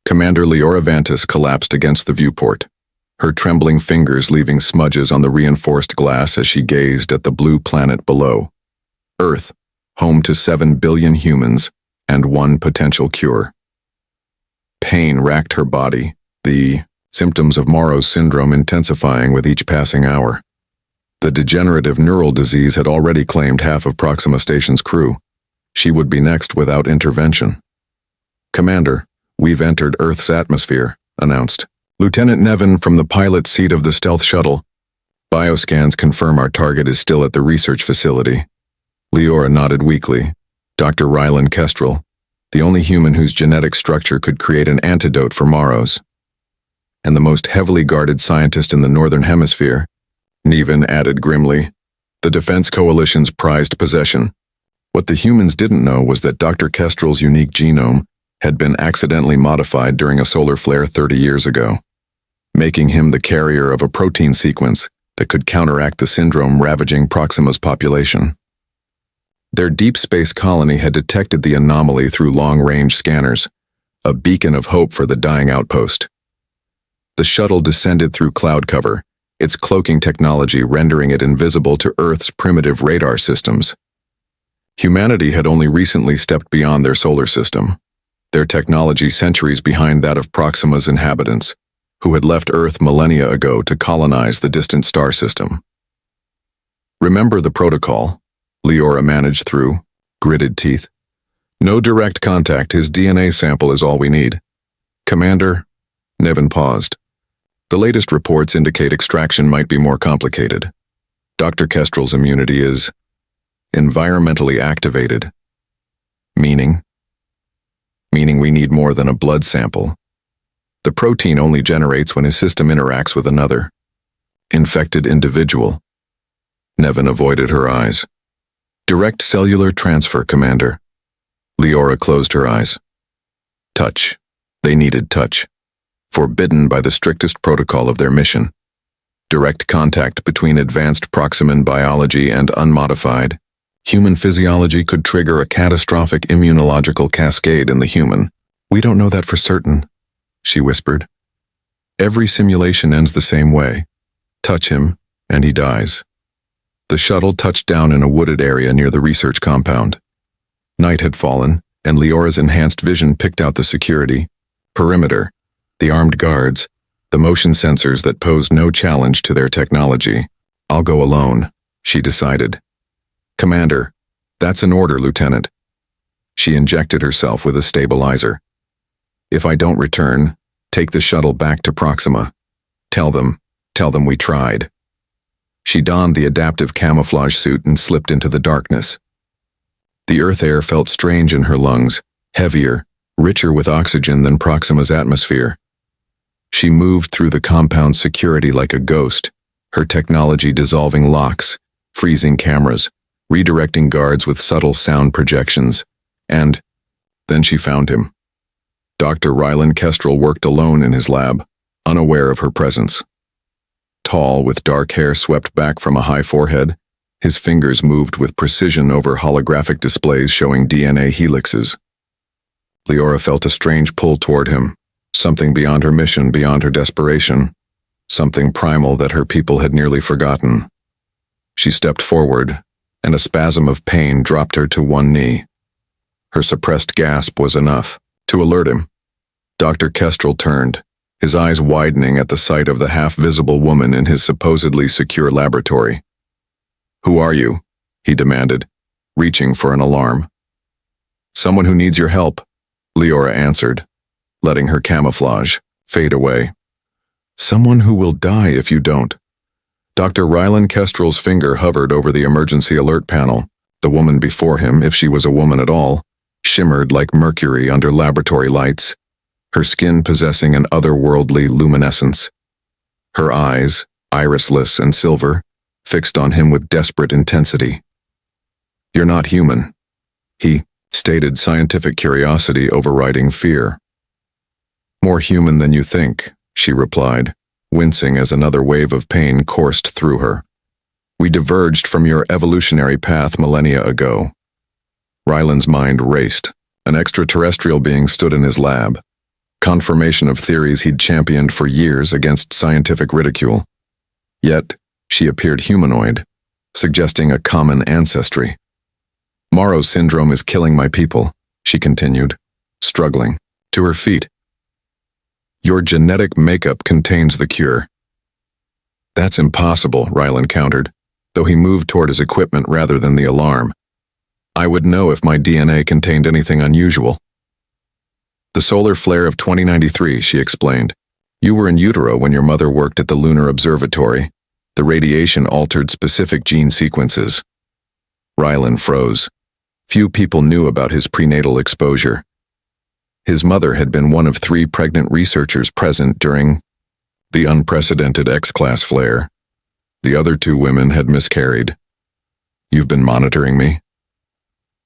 Commander Leora Vantis collapsed against the viewport, her trembling fingers leaving smudges on the reinforced glass as she gazed at the blue planet below. Earth, home to 7 billion humans and one potential cure. Pain racked her body, the symptoms of Morrow's syndrome intensifying with each passing hour. The degenerative neural disease had already claimed half of Proxima Station's crew. She would be next without intervention. "Commander, we've entered Earth's atmosphere," announced Lieutenant Nevin from the pilot seat of the stealth shuttle. "Bioscans confirm our target is still at the research facility." Leora nodded weakly. Dr. Rylan Kestrel, the only human whose genetic structure could create an antidote for Morrow's. "And the most heavily guarded scientist in the Northern Hemisphere," Nevin added grimly. "The Defense Coalition's prized possession." What the humans didn't know was that Dr. Kestrel's unique genome had been accidentally modified during a solar flare 30 years ago, making him the carrier of a protein sequence that could counteract the syndrome ravaging Proxima's population. Their deep space colony had detected the anomaly through long-range scanners, a beacon of hope for the dying outpost. The shuttle descended through cloud cover, its cloaking technology rendering it invisible to Earth's primitive radar systems. Humanity had only recently stepped beyond their solar system, their technology centuries behind that of Proxima's inhabitants, who had left Earth millennia ago to colonize the distant star system. "Remember the protocol," Leora managed through gritted teeth. "No direct contact, his DNA sample is all we need." "Commander," Nevin paused. "The latest reports indicate extraction might be more complicated. Dr. Kestrel's immunity is environmentally activated." Meaning we need more than a blood sample. The protein only generates when his system interacts with another infected individual. Nevin avoided her eyes. "Direct cellular transfer, Commander." Leora closed her eyes. Touch. They needed touch. Forbidden by the strictest protocol of their mission. Direct contact between advanced Proximan biology and unmodified human physiology could trigger a catastrophic immunological cascade in the human. "We don't know that for certain," she whispered. "Every simulation ends the same way. Touch him, and he dies." The shuttle touched down in a wooded area near the research compound. Night had fallen, and Leora's enhanced vision picked out the security perimeter, the armed guards, the motion sensors that posed no challenge to their technology. "I'll go alone," she decided. "Commander, that's an order, Lieutenant." She injected herself with a stabilizer. "If I don't return, take the shuttle back to Proxima. Tell them we tried." She donned the adaptive camouflage suit and slipped into the darkness. The Earth air felt strange in her lungs, heavier, richer with oxygen than Proxima's atmosphere. She moved through the compound's security like a ghost, her technology dissolving locks, freezing cameras, redirecting guards with subtle sound projections, and then she found him. Dr. Rylan Kestrel worked alone in his lab, unaware of her presence. Tall, with dark hair swept back from a high forehead, his fingers moved with precision over holographic displays showing DNA helixes. Leora felt a strange pull toward him, something beyond her mission, beyond her desperation, something primal that her people had nearly forgotten. She stepped forward, and a spasm of pain dropped her to one knee. Her suppressed gasp was enough to alert him. Dr. Kestrel turned, his eyes widening at the sight of the half-visible woman in his supposedly secure laboratory. "Who are you?" he demanded, reaching for an alarm. "Someone who needs your help," Leora answered, letting her camouflage fade away. "Someone who will die if you don't." Dr. Rylan Kestrel's finger hovered over the emergency alert panel. The woman before him, if she was a woman at all, shimmered like mercury under laboratory lights, her skin possessing an otherworldly luminescence. Her eyes, irisless and silver, fixed on him with desperate intensity. "You're not human," he stated, scientific curiosity overriding fear. "More human than you think," she replied, wincing as another wave of pain coursed through her. "We diverged from your evolutionary path millennia ago." Rylan's mind raced. An extraterrestrial being stood in his lab. confirmation of theories he'd championed for years against scientific ridicule. Yet, she appeared humanoid, suggesting a common ancestry. Morrow's syndrome is killing my people, she continued, struggling to her feet. Your genetic makeup contains the cure. That's impossible, Rylan countered, though he moved toward his equipment rather than the alarm. I would know if my DNA contained anything unusual. The solar flare of 2093, she explained. You were in utero when your mother worked at the Lunar Observatory. The radiation altered specific gene sequences. Rylan froze. Few people knew about his prenatal exposure. His mother had been one of 3 pregnant researchers present during the unprecedented X-class flare. The other 2 women had miscarried. You've been monitoring me?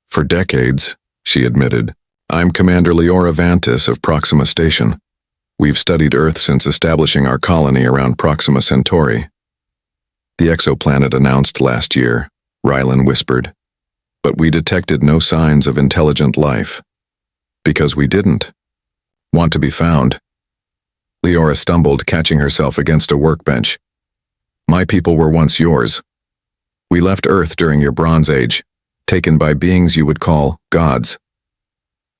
For decades, she admitted. I'm Commander Leora Vantis of Proxima Station. We've studied Earth since establishing our colony around Proxima Centauri. The exoplanet announced last year, Rylan whispered. But we detected no signs of intelligent life. Because we didn't want to be found. Leora stumbled, catching herself against a workbench. My people were once yours. We left Earth during your Bronze Age, taken by beings you would call gods.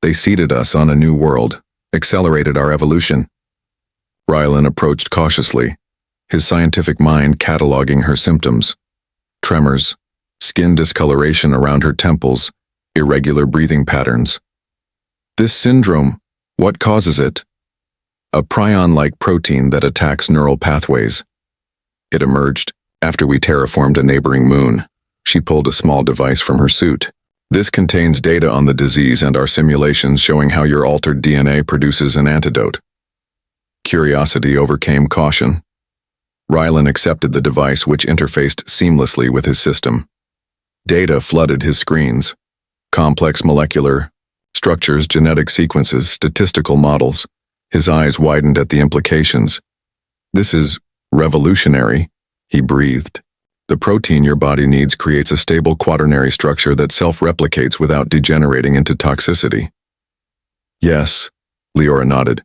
They seeded us on a new world, accelerated our evolution. Rylan approached cautiously, his scientific mind cataloging her symptoms. Tremors, skin discoloration around her temples, irregular breathing patterns. This syndrome, what causes it? A prion-like protein that attacks neural pathways. It emerged after we terraformed a neighboring moon. She pulled a small device from her suit. This contains data on the disease and our simulations showing how your altered DNA produces an antidote. Curiosity overcame caution. Rylan accepted the device, which interfaced seamlessly with his system. Data flooded his screens. Complex molecular structures, genetic sequences, statistical models. His eyes widened at the implications. This is revolutionary, he breathed. The protein your body needs creates a stable quaternary structure that self-replicates without degenerating into toxicity. Yes, Leora nodded.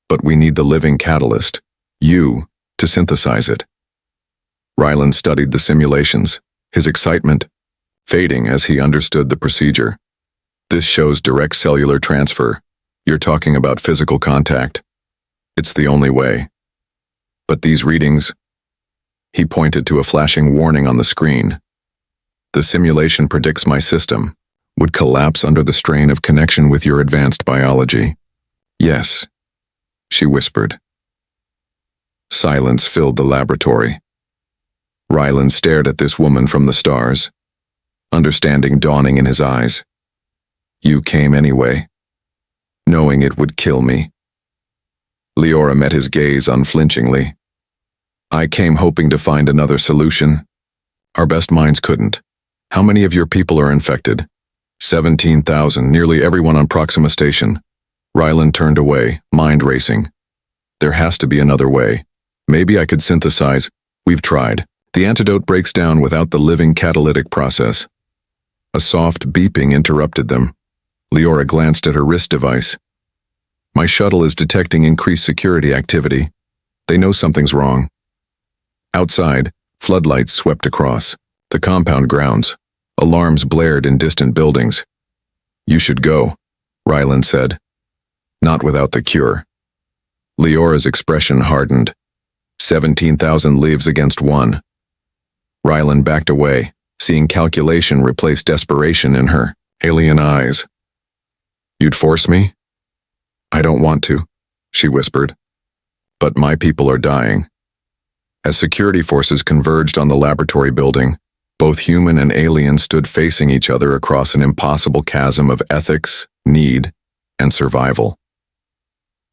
But we need the living catalyst, you, to synthesize it. Rylan studied the simulations, his excitement fading as he understood the procedure. This shows direct cellular transfer. You're talking about physical contact. It's the only way. But these readings, he pointed to a flashing warning on the screen. The simulation predicts my system would collapse under the strain of connection with your advanced biology. Yes, she whispered. Silence filled the laboratory. Rylan stared at this woman from the stars, understanding dawning in his eyes. You came anyway, knowing it would kill me. Leora met his gaze unflinchingly. I came hoping to find another solution. Our best minds couldn't. How many of your people are infected? 17,000, nearly everyone on Proxima Station. Rylan turned away, mind racing. There has to be another way. Maybe I could synthesize. We've tried. The antidote breaks down without the living catalytic process. A soft beeping interrupted them. Leora glanced at her wrist device. My shuttle is detecting increased security activity. They know something's wrong. Outside, floodlights swept across the compound grounds. Alarms blared in distant buildings. You should go, Rylan said. Not without the cure. Leora's expression hardened. 17,000 lives against 1. Rylan backed away, seeing calculation replace desperation in her alien eyes. You'd force me? I don't want to, she whispered. But my people are dying. As security forces converged on the laboratory building, both human and alien stood facing each other across an impossible chasm of ethics, need, and survival.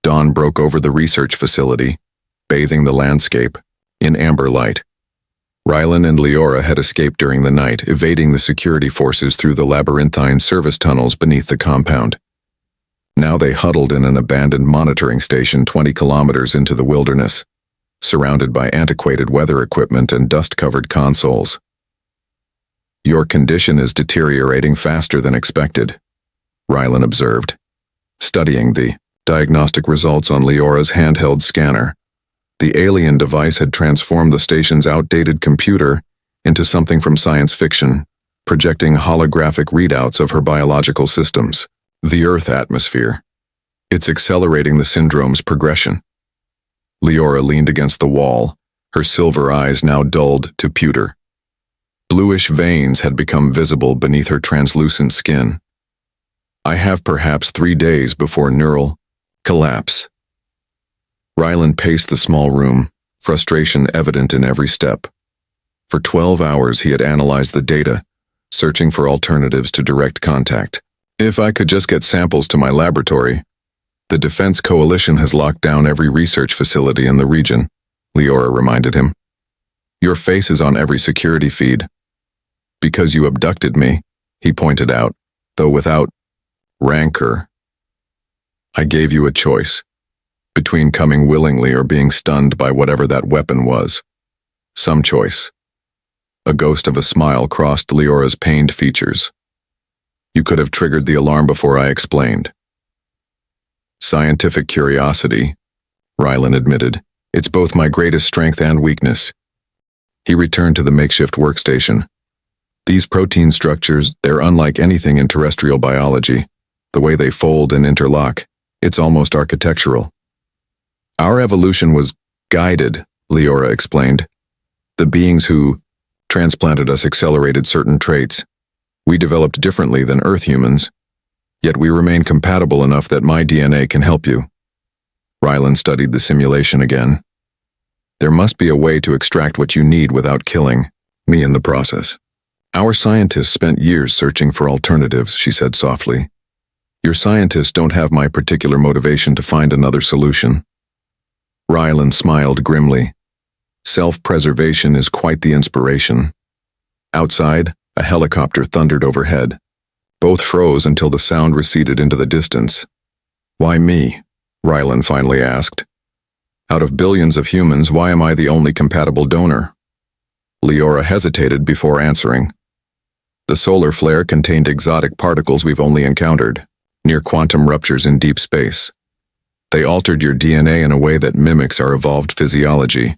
Dawn broke over the research facility, bathing the landscape in amber light. Rylan and Leora had escaped during the night, evading the security forces through the labyrinthine service tunnels beneath the compound. Now they huddled in an abandoned monitoring station 20 kilometers into the wilderness, surrounded by antiquated weather equipment and dust-covered consoles. Your condition is deteriorating faster than expected, Rylan observed, studying the Diagnostic results on Leora's handheld scanner. The alien device had transformed the station's outdated computer into something from science fiction, projecting holographic readouts of her biological systems. The Earth atmosphere. It's accelerating the syndrome's progression. Leora leaned against the wall, her silver eyes now dulled to pewter. Bluish veins had become visible beneath her translucent skin. I have perhaps 3 days before neural collapse. Ryland paced the small room, frustration evident in every step. For 12 hours he had analyzed the data, searching for alternatives to direct contact. If I could just get samples to my laboratory. The Defense Coalition has locked down every research facility in the region, Leora reminded him. Your face is on every security feed. Because you abducted me, he pointed out, though without rancor. I gave you a choice, between coming willingly or being stunned by whatever that weapon was. Some choice. A ghost of a smile crossed Leora's pained features. You could have triggered the alarm before I explained. Scientific curiosity, Rylan admitted. It's both my greatest strength and weakness. He returned to the makeshift workstation. These protein structures, they're unlike anything in terrestrial biology. The way they fold and interlock, it's almost architectural. Our evolution was guided, Leora explained. The beings who transplanted us accelerated certain traits. We developed differently than Earth humans, yet we remain compatible enough that my DNA can help you. Rylan studied the simulation again. There must be a way to extract what you need without killing me in the process. Our scientists spent years searching for alternatives, she said softly. Your scientists don't have my particular motivation to find another solution. Rylan smiled grimly. Self-preservation is quite the inspiration. Outside, a helicopter thundered overhead. Both froze until the sound receded into the distance. Why me? Rylan finally asked. Out of billions of humans, why am I the only compatible donor? Leora hesitated before answering. The solar flare contained exotic particles we've only encountered, near quantum ruptures in deep space. They altered your DNA in a way that mimics our evolved physiology.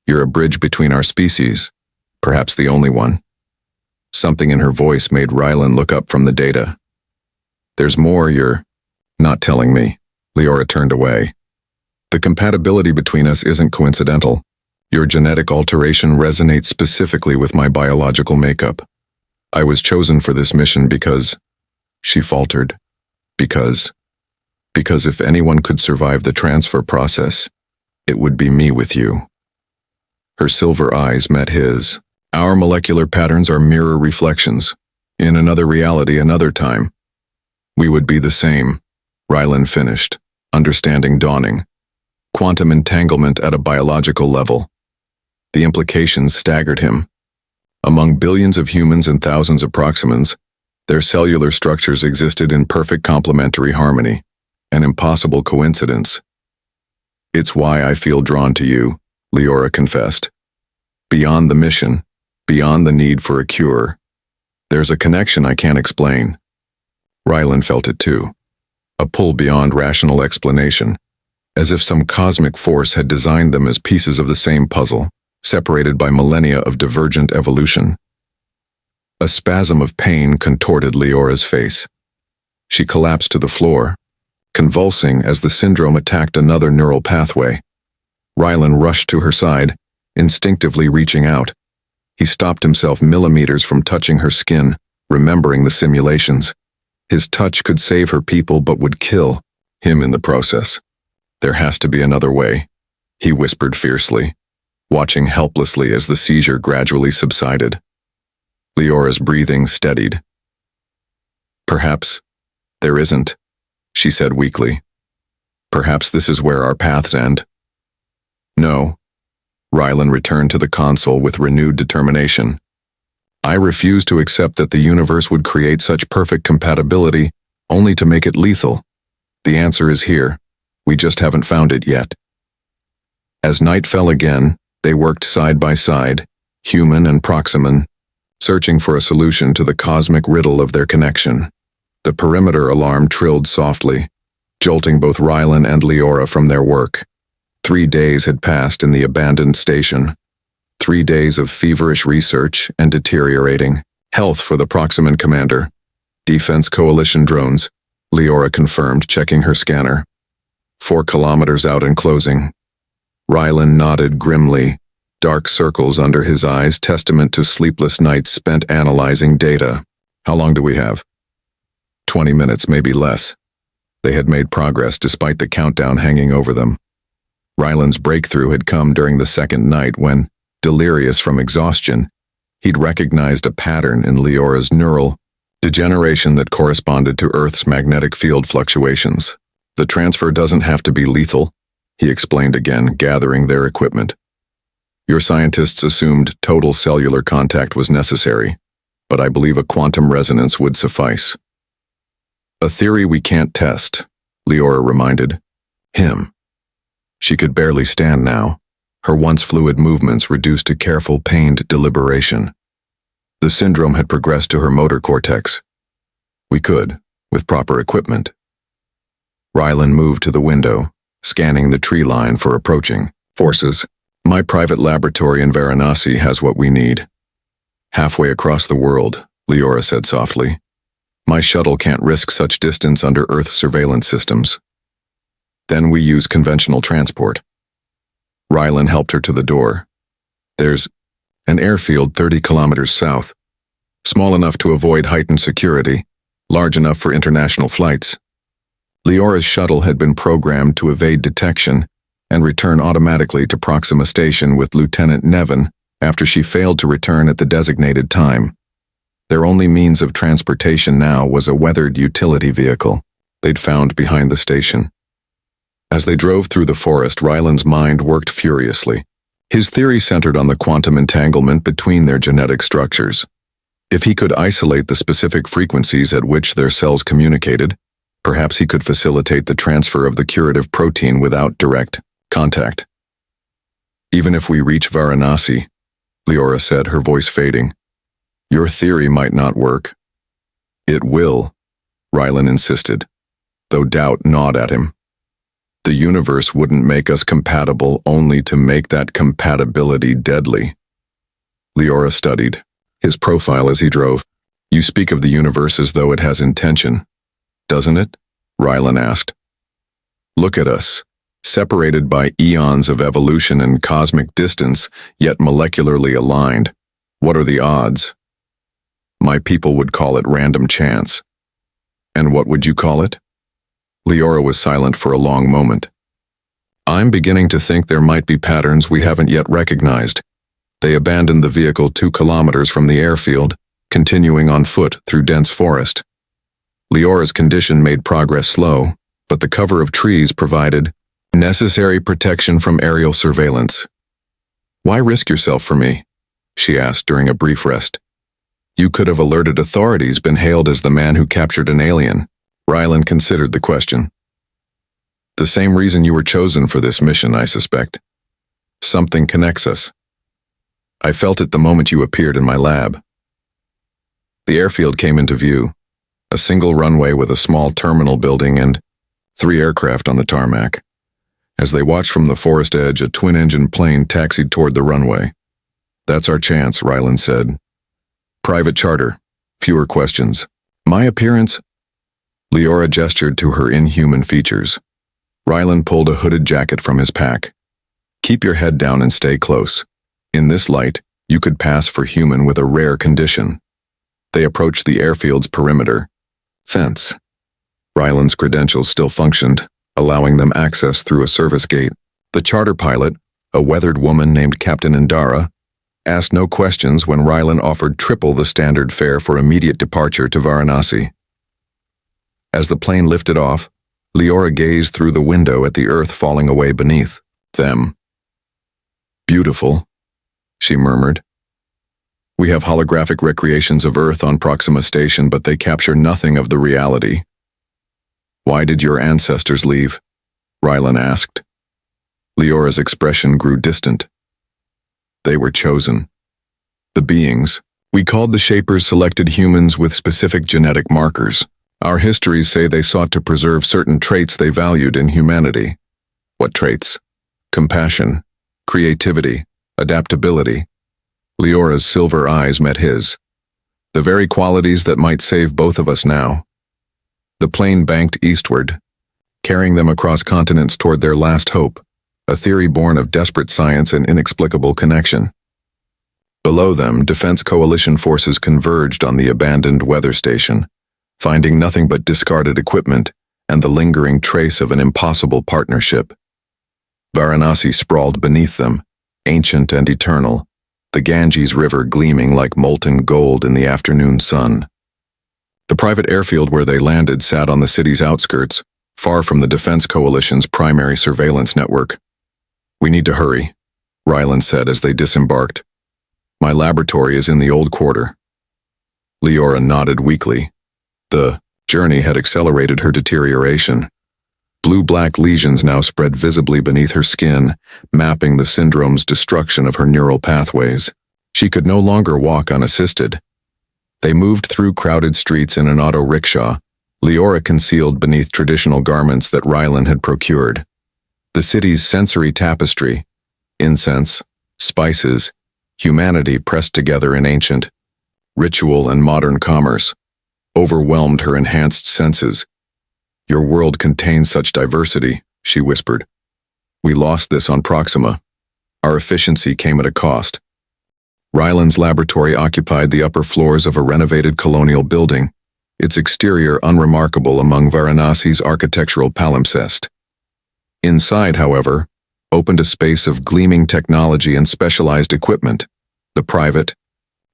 You're a bridge between our species, perhaps the only one. Something in her voice made Rylan look up from the data. There's more you're not telling me. Leora turned away. The compatibility between us isn't coincidental. Your genetic alteration resonates specifically with my biological makeup. I was chosen for this mission because, she faltered, because if anyone could survive the transfer process, it would be me with you. Her silver eyes met his. Our molecular patterns are mirror reflections. In another reality, another time. We would be the same, Rylan finished, understanding dawning. Quantum entanglement at a biological level. The implications staggered him. Among billions of humans and thousands of Proximans, their cellular structures existed in perfect complementary harmony, an impossible coincidence. It's why I feel drawn to you, Leora confessed. Beyond the mission, beyond the need for a cure, there's a connection I can't explain. Rylan felt it too. A pull beyond rational explanation, as if some cosmic force had designed them as pieces of the same puzzle, separated by millennia of divergent evolution. A spasm of pain contorted Leora's face. She collapsed to the floor, convulsing as the syndrome attacked another neural pathway. Rylan rushed to her side, instinctively reaching out. He stopped himself millimeters from touching her skin, remembering the simulations. His touch could save her people but would kill him in the process. There has to be another way, he whispered fiercely, watching helplessly as the seizure gradually subsided. Leora's breathing steadied. Perhaps there isn't, she said weakly. Perhaps this is where our paths end. No. Rylan returned to the console with renewed determination. I refuse to accept that the universe would create such perfect compatibility only to make it lethal. The answer is here. We just haven't found it yet. As night fell again, they worked side by side, human and Proximan, searching for a solution to the cosmic riddle of their connection. The perimeter alarm trilled softly, jolting both Rylan and Leora from their work. 3 days had passed in the abandoned station. 3 days of feverish research and deteriorating health for the Proximan commander. Defense Coalition drones, Leora confirmed, checking her scanner. 4 kilometers out and closing. Rylan nodded grimly, dark circles under his eyes, testament to sleepless nights spent analyzing data. How long do we have? 20 minutes, maybe less. They had made progress despite the countdown hanging over them. Rylan's breakthrough had come during the second night when, delirious from exhaustion, he'd recognized a pattern in Leora's neural degeneration that corresponded to Earth's magnetic field fluctuations. The transfer doesn't have to be lethal, he explained again, gathering their equipment. Your scientists assumed total cellular contact was necessary, but I believe a quantum resonance would suffice. A theory we can't test, Leora reminded him. She could barely stand now, her once fluid movements reduced to careful, pained deliberation. The syndrome had progressed to her motor cortex. We could, with proper equipment. Rylan moved to the window, scanning the tree line for approaching forces. My private laboratory in Varanasi has what we need. Halfway across the world, Leora said softly. My shuttle can't risk such distance under Earth surveillance systems. Then we use conventional transport. Rylan helped her to the door. There's an airfield 30 kilometers south, small enough to avoid heightened security, large enough for international flights. Leora's shuttle had been programmed to evade detection and return automatically to Proxima Station with Lieutenant Nevin after she failed to return at the designated time. Their only means of transportation now was a weathered utility vehicle they'd found behind the station. As they drove through the forest, Rylan's mind worked furiously. His theory centered on the quantum entanglement between their genetic structures. If he could isolate the specific frequencies at which their cells communicated, perhaps he could facilitate the transfer of the curative protein without direct contact. Even if we reach Varanasi, Leora said, her voice fading, your theory might not work. It will, Rylan insisted, though doubt gnawed at him. The universe wouldn't make us compatible only to make that compatibility deadly. Leora studied his profile as he drove. You speak of the universe as though it has intention, doesn't it? Rylan asked. Look at us, separated by eons of evolution and cosmic distance, yet molecularly aligned. What are the odds? My people would call it random chance. And what would you call it? Leora was silent for a long moment. I'm beginning to think there might be patterns we haven't yet recognized. They abandoned the vehicle 2 kilometers from the airfield, continuing on foot through dense forest. Leora's condition made progress slow, but the cover of trees provided necessary protection from aerial surveillance. Why risk yourself for me? She asked during a brief rest. You could have alerted authorities, been hailed as the man who captured an alien. Rylan considered the question. The same reason you were chosen for this mission, I suspect. Something connects us. I felt it the moment you appeared in my lab. The airfield came into view, a single runway with a small terminal building and 3 aircraft on the tarmac. As they watched from the forest edge, a twin-engine plane taxied toward the runway. That's our chance, Rylan said. Private charter, fewer questions. My appearance? Leora gestured to her inhuman features. Rylan pulled a hooded jacket from his pack. Keep your head down and stay close. In this light, you could pass for human with a rare condition. They approached the airfield's perimeter. Fence. Rylan's credentials still functioned, allowing them access through a service gate. The charter pilot, a weathered woman named Captain Indara, asked no questions when Rylan offered triple the standard fare for immediate departure to Varanasi. As the plane lifted off, Leora gazed through the window at the earth falling away beneath them. Beautiful, she murmured. We have holographic recreations of Earth on Proxima Station, but they capture nothing of the reality. Why did your ancestors leave? Rylan asked. Leora's expression grew distant. They were chosen. The beings, we called the Shapers, selected humans with specific genetic markers, Our histories say they sought to preserve certain traits they valued in humanity. What traits? Compassion, creativity, adaptability. Leora's silver eyes met his. The very qualities that might save both of us now. The plane banked eastward, carrying them across continents toward their last hope, a theory born of desperate science and inexplicable connection. Below them, Defense Coalition forces converged on the abandoned weather station, finding nothing but discarded equipment and the lingering trace of an impossible partnership. Varanasi sprawled beneath them, ancient and eternal, the Ganges River gleaming like molten gold in the afternoon sun. The private airfield where they landed sat on the city's outskirts, far from the Defense Coalition's primary surveillance network. "We need to hurry," Ryland said as they disembarked. "My laboratory is in the old quarter." Leora nodded weakly. The journey had accelerated her deterioration. Blue-black lesions now spread visibly beneath her skin, mapping the syndrome's destruction of her neural pathways. She could no longer walk unassisted. They moved through crowded streets in an auto rickshaw, Leora concealed beneath traditional garments that Ryland had procured. The city's sensory tapestry, incense, spices, humanity pressed together in ancient, ritual and modern commerce, overwhelmed her enhanced senses. "Your world contains such diversity," she whispered. "We lost this on Proxima. Our efficiency came at a cost." Ryland's laboratory occupied the upper floors of a renovated colonial building, its exterior unremarkable among Varanasi's architectural palimpsest. Inside, however, opened a space of gleaming technology and specialized equipment, the private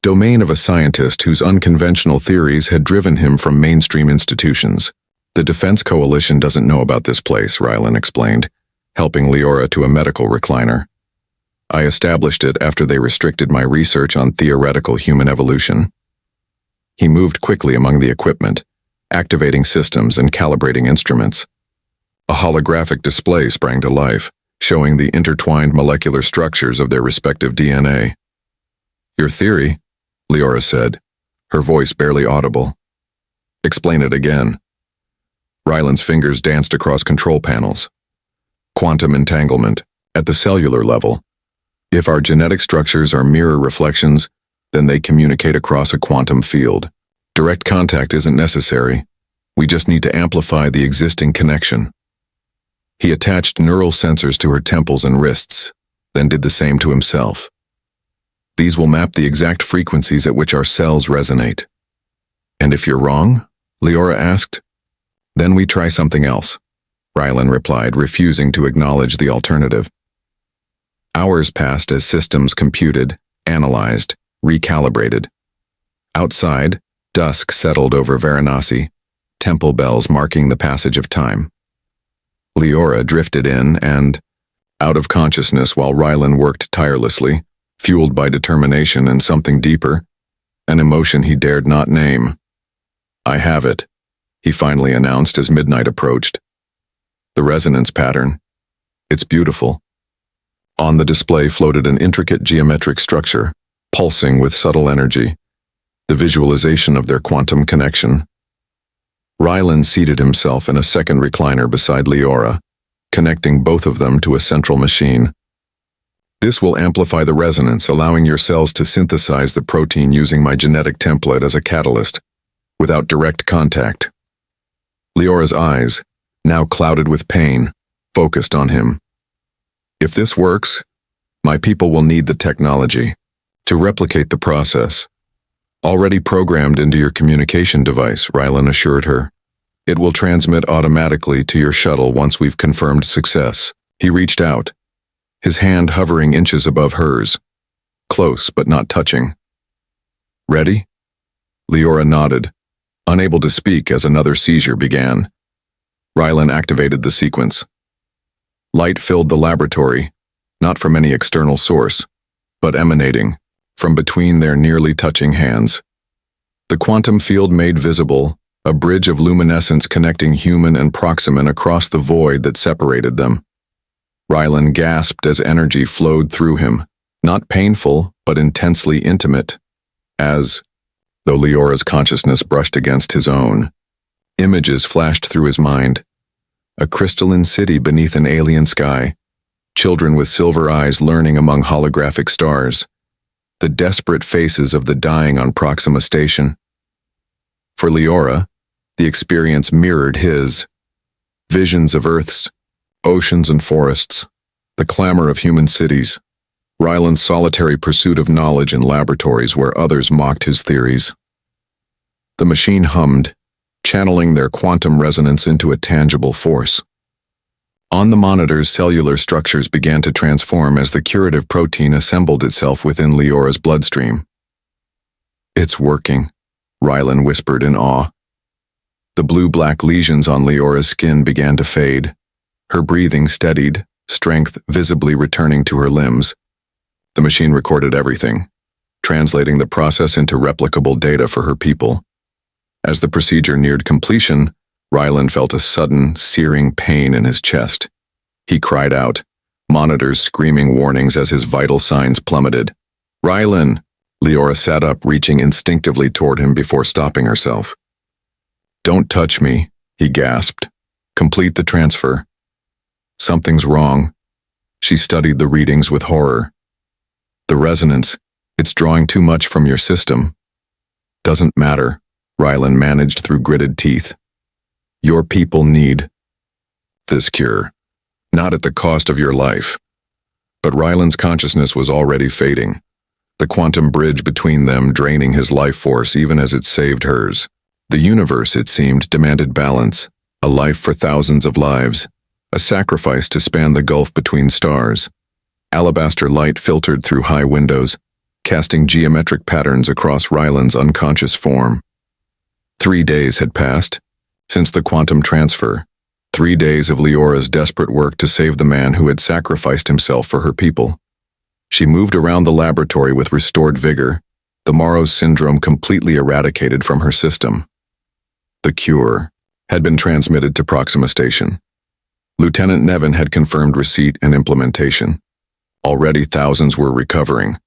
domain of a scientist whose unconventional theories had driven him from mainstream institutions. "The Defense Coalition doesn't know about this place," Ryland explained, helping Leora to a medical recliner. "I established it after they restricted my research on theoretical human evolution." He moved quickly among the equipment, activating systems and calibrating instruments. A holographic display sprang to life, showing the intertwined molecular structures of their respective DNA. "Your theory," Leora said, her voice barely audible. "Explain it again." Ryland's fingers danced across control panels. "Quantum entanglement, at the cellular level. If our genetic structures are mirror reflections, then they communicate across a quantum field. Direct contact isn't necessary. We just need to amplify the existing connection." He attached neural sensors to her temples and wrists, then did the same to himself. "These will map the exact frequencies at which our cells resonate." "And if you're wrong?" Leora asked. "Then we try something else," Ryland replied, refusing to acknowledge the alternative. Hours passed as systems computed, analyzed, recalibrated. Outside, dusk settled over Varanasi, temple bells marking the passage of time. Leora drifted in and out of consciousness while Ryland worked tirelessly, fueled by determination and something deeper, an emotion he dared not name. "I have it," he finally announced as midnight approached. "The resonance pattern. It's beautiful." On the display floated an intricate geometric structure, pulsing with subtle energy, the visualization of their quantum connection. Ryland seated himself in a second recliner beside Leora, connecting both of them to a central machine. "This will amplify the resonance, allowing your cells to synthesize the protein using my genetic template as a catalyst, without direct contact." Leora's eyes, now clouded with pain, focused on him. "If this works, my people will need the technology to replicate the process. Already programmed into your communication device," Ryland assured her. "It will transmit automatically to your shuttle once we've confirmed success." He reached out, his hand hovering inches above hers, close but not touching. "Ready?" Leora nodded, unable to speak as another seizure began. Ryland activated the sequence. Light filled the laboratory, not from any external source, but emanating from between their nearly touching hands. The quantum field made visible a bridge of luminescence connecting human and Proximan across the void that separated them. Ryland gasped as energy flowed through him, not painful but intensely intimate, as though Leora's consciousness brushed against his own. Images flashed through his mind. A crystalline city beneath an alien sky. Children with silver eyes learning among holographic stars. The desperate faces of the dying on Proxima Station. For Leora, the experience mirrored his. Visions of Earth's, oceans and forests, the clamor of human cities, Ryland's solitary pursuit of knowledge in laboratories where others mocked his theories. The machine hummed, channeling their quantum resonance into a tangible force. On the monitors, cellular structures began to transform as the curative protein assembled itself within Leora's bloodstream. "It's working," Ryland whispered in awe. The blue-black lesions on Leora's skin began to fade. Her breathing steadied, strength visibly returning to her limbs. The machine recorded everything, translating the process into replicable data for her people. As the procedure neared completion, Ryland felt a sudden, searing pain in his chest. He cried out, monitors screaming warnings as his vital signs plummeted. "Ryland!" Leora sat up, reaching instinctively toward him before stopping herself. "Don't touch me," he gasped. "Complete the transfer." "Something's wrong." She studied the readings with horror. "The resonance, it's drawing too much from your system." "Doesn't matter," Ryland managed through gritted teeth. "Your people need this cure, not at the cost of your life." But Ryland's consciousness was already fading, the quantum bridge between them draining his life force even as it saved hers. The universe, it seemed, demanded balance, a life for thousands of lives, a sacrifice to span the gulf between stars. Alabaster light filtered through high windows, casting geometric patterns across Ryland's unconscious form. 3 days had passed since the quantum transfer, 3 days of Leora's desperate work to save the man who had sacrificed himself for her people. She moved around the laboratory with restored vigor, the Morrow's syndrome completely eradicated from her system. The cure had been transmitted to Proxima Station. Lieutenant Nevin had confirmed receipt and implementation. Already thousands were recovering,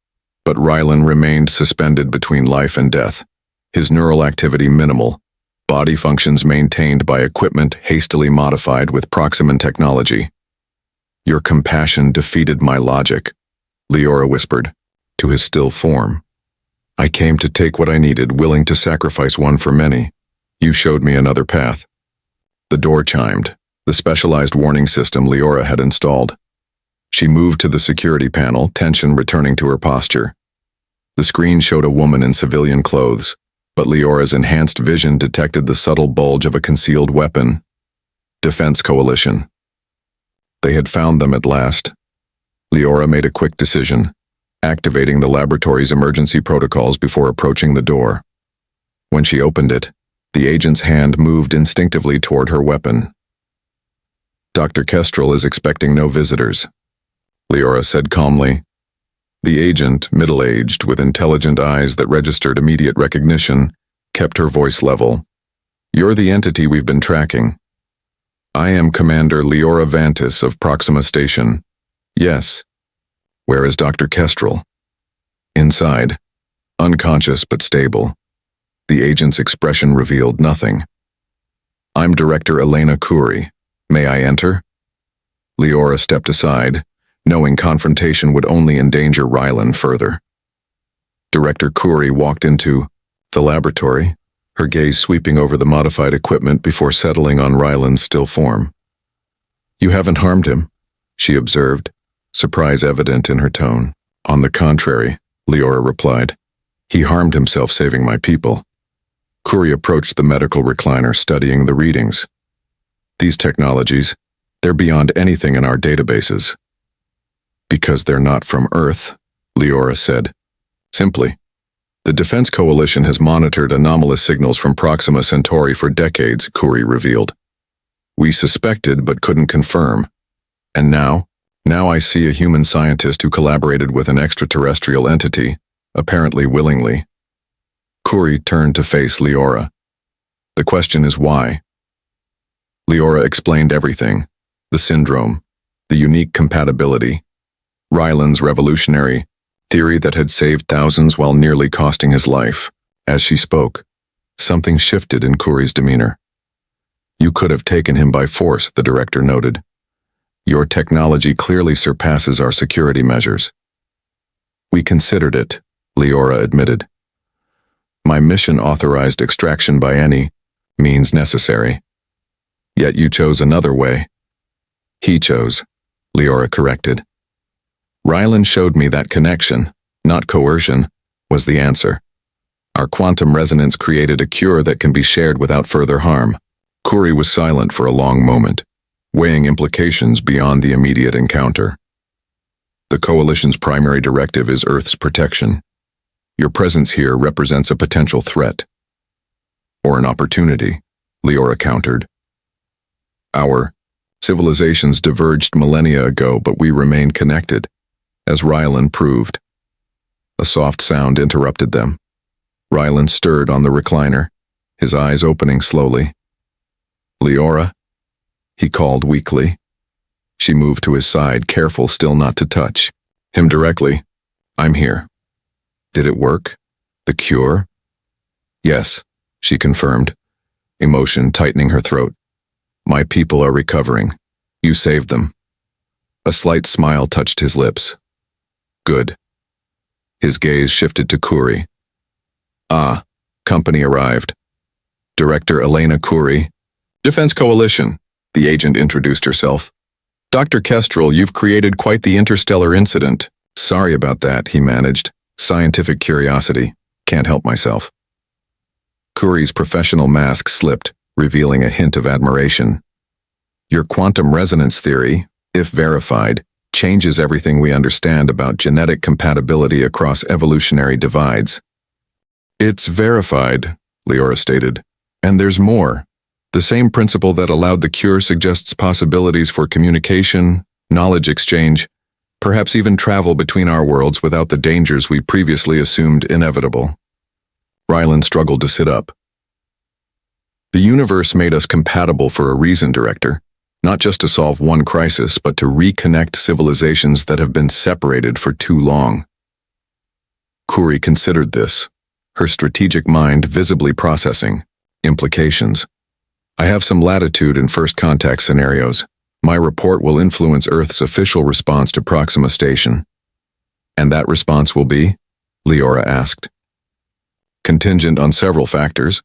but Ryland remained suspended between life and death, his neural activity minimal, body functions maintained by equipment hastily modified with Proximan technology. "Your compassion defeated my logic," Leora whispered, to his still form. "I came to take what I needed, willing to sacrifice one for many. You showed me another path." The door chimed, the specialized warning system Leora had installed. She moved to the security panel, tension returning to her posture. The screen showed a woman in civilian clothes, but Leora's enhanced vision detected the subtle bulge of a concealed weapon. Defense Coalition. They had found them at last. Leora made a quick decision, activating the laboratory's emergency protocols before approaching the door. When she opened it, the agent's hand moved instinctively toward her weapon. "Dr. Kestrel is expecting no visitors," Leora said calmly. The agent, middle-aged, with intelligent eyes that registered immediate recognition, kept her voice level. "You're the entity we've been tracking." "I am Commander Leora Vantis of Proxima Station." "Yes." "Where is Dr. Kestrel?" "Inside, unconscious but stable." The agent's expression revealed nothing. "I'm Director Elena Khoury. May I enter?" Leora stepped aside, knowing confrontation would only endanger Ryland further. Director Khoury walked into the laboratory, her gaze sweeping over the modified equipment before settling on Ryland's still form. "You haven't harmed him," she observed, surprise evident in her tone. "On the contrary," Leora replied. "He harmed himself saving my people." Khoury approached the medical recliner, studying the readings. "These technologies, they're beyond anything in our databases." "Because they're not from Earth," Leora said. "Simply. The Defense Coalition has monitored anomalous signals from Proxima Centauri for decades," Khoury revealed. "We suspected but couldn't confirm. And now I see a human scientist who collaborated with an extraterrestrial entity, apparently willingly." Khoury turned to face Leora. "The question is why?" Leora explained everything: the syndrome, the unique compatibility, Ryland's revolutionary theory that had saved thousands while nearly costing his life. As she spoke, something shifted in Khoury's demeanor. You could have taken him by force, the director noted. Your technology clearly surpasses our security measures. We considered it, Leora admitted. My mission authorized extraction by any means necessary. Yet you chose another way. He chose, Leora corrected. Rylan showed me that connection, not coercion, was the answer. Our quantum resonance created a cure that can be shared without further harm. Kuri was silent for a long moment, weighing implications beyond the immediate encounter. The Coalition's primary directive is Earth's protection. Your presence here represents a potential threat. Or an opportunity, Leora countered. Our civilizations diverged millennia ago, but we remain connected, as Rylan proved. A soft sound interrupted them. Rylan stirred on the recliner, his eyes opening slowly. Leora, he called weakly. She moved to his side, careful still not to touch him directly. I'm here. Did it work? The cure? Yes, she confirmed, emotion tightening her throat. My people are recovering. You saved them. A slight smile touched his lips. Good. His gaze shifted to Kuri. Ah, company arrived. Director Elena Kuri, Defense Coalition, the agent introduced herself. Dr. Kestrel, you've created quite the interstellar incident. Sorry about that, he managed. Scientific curiosity. Can't help myself. Kuri's professional mask slipped, revealing a hint of admiration. Your quantum resonance theory, if verified, changes everything we understand about genetic compatibility across evolutionary divides. It's verified, Leora stated. And there's more. The same principle that allowed the cure suggests possibilities for communication, knowledge exchange, perhaps even travel between our worlds without the dangers we previously assumed inevitable. Rylan struggled to sit up. The universe made us compatible for a reason, Director. Not just to solve one crisis, but to reconnect civilizations that have been separated for too long. Kuri considered this, her strategic mind visibly processing implications. I have some latitude in first contact scenarios. My report will influence Earth's official response to Proxima Station. And that response will be? Leora asked. Contingent on several factors,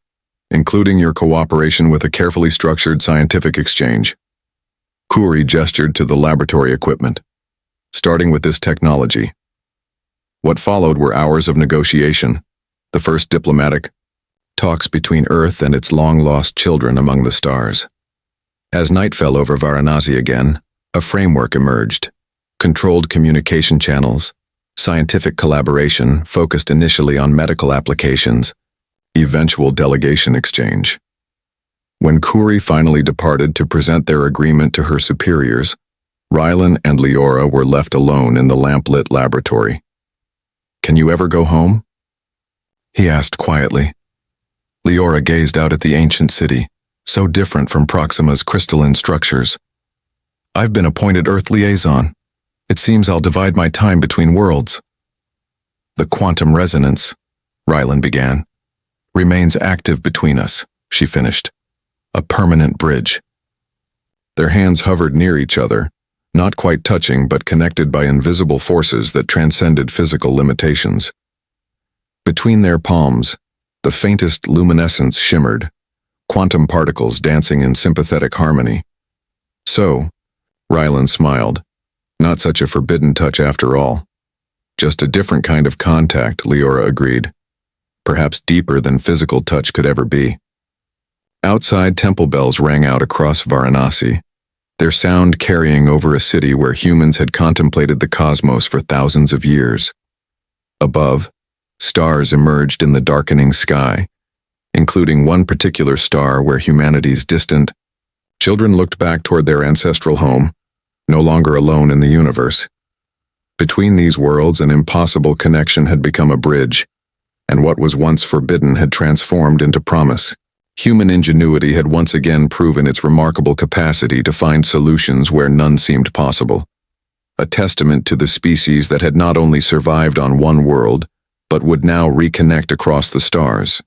including your cooperation with a carefully structured scientific exchange. Kuri gestured to the laboratory equipment. Starting with this technology. What followed were hours of negotiation, the first diplomatic talks between Earth and its long-lost children among the stars. As night fell over Varanasi again, a framework emerged. Controlled communication channels, scientific collaboration focused initially on medical applications, eventual delegation exchange. When Kuri finally departed to present their agreement to her superiors, Rylan and Leora were left alone in the lamp-lit laboratory. Can you ever go home? He asked quietly. Leora gazed out at the ancient city, so different from Proxima's crystalline structures. I've been appointed Earth liaison. It seems I'll divide my time between worlds. The quantum resonance, Rylan began, remains active between us, she finished. A permanent bridge. Their hands hovered near each other, not quite touching but connected by invisible forces that transcended physical limitations. Between their palms, the faintest luminescence shimmered, quantum particles dancing in sympathetic harmony. So, Rylan smiled. Not such a forbidden touch after all. Just a different kind of contact, Leora agreed. Perhaps deeper than physical touch could ever be. Outside temple bells rang out across Varanasi, their sound carrying over a city where humans had contemplated the cosmos for thousands of years. Above, stars emerged in the darkening sky, including one particular star where humanity's distant children looked back toward their ancestral home, no longer alone in the universe. Between these worlds, an impossible connection had become a bridge, and what was once forbidden had transformed into promise. Human ingenuity had once again proven its remarkable capacity to find solutions where none seemed possible. A testament to the species that had not only survived on one world, but would now reconnect across the stars.